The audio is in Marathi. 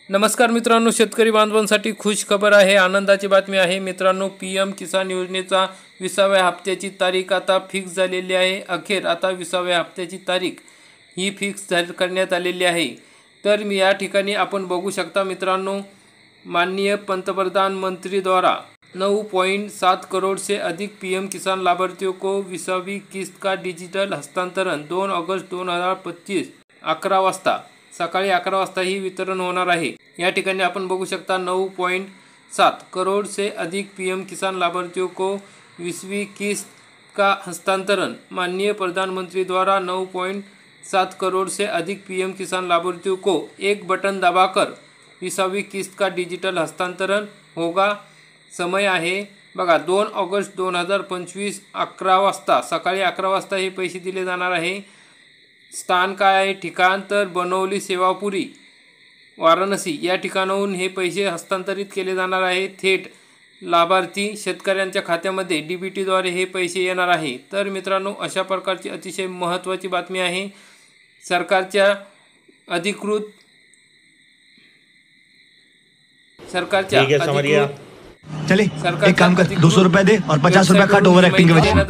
नमस्कार मित्रांनो, शेतकरी बांधवांसाठी खुश खबर आहे, आनंदाची बातमी आहे मित्रांनो। पीएम किसान योजनेचा 20व्या हप्त्याची तारीख आता फिक्स झालेली आहे। अखेर आता 20व्या हप्त्याची तारीख ही फिक्स करण्यात आलेली आहे। तर मी या ठिकाणी आपण बघू शकता मित्रांनो, माननीय पंतप्रधान मंत्री द्वारा 9.7 करोड़ से अधिक पीएम किसान लाभार्थियों को 20वीं किस्त का डिजिटल हस्तांतरण 2 ऑगस्ट 2025 11 वाजता सकाळी 11 वाजता ही वितरण होणार आहे। या ठिकाणी आपण बघू शकता 9.7 करोड़ से अधिक पीएम किसान लाभार्थियों को 20वीं किस्त का हस्तांतरण। माननीय प्रधानमंत्री द्वारा 9.7 करोड़ से अधिक पीएम किसान लाभार्थियों को एक बटन दबाकर 20वीं किस्त का डिजिटल हस्तांतरण होगा। समय आहे बघा 2 ऑगस्ट 2025 11 वाजता सकाळी 11 वाजता हे पैसे दिले जाणार आहे। स्थान काय आहे, ठिकाण तर बनवली सेवापुरी वाराणसी या ठिकाणाहून हे पैसे हस्तांतरित केले जाणार आहे। थेट लाभार्थी शेतकऱ्यांच्या खात्यामध्ये डीबीटी द्वारे हे पैसे येणार आहे। तर मित्रांनो, अशा प्रकारची अतिशय महत्त्वाची बातमी आहे। सरकारच्या चले एक काम कर, 200 रुपए दे और 50 रुपए काट ओवर एक्टिंग के वजह।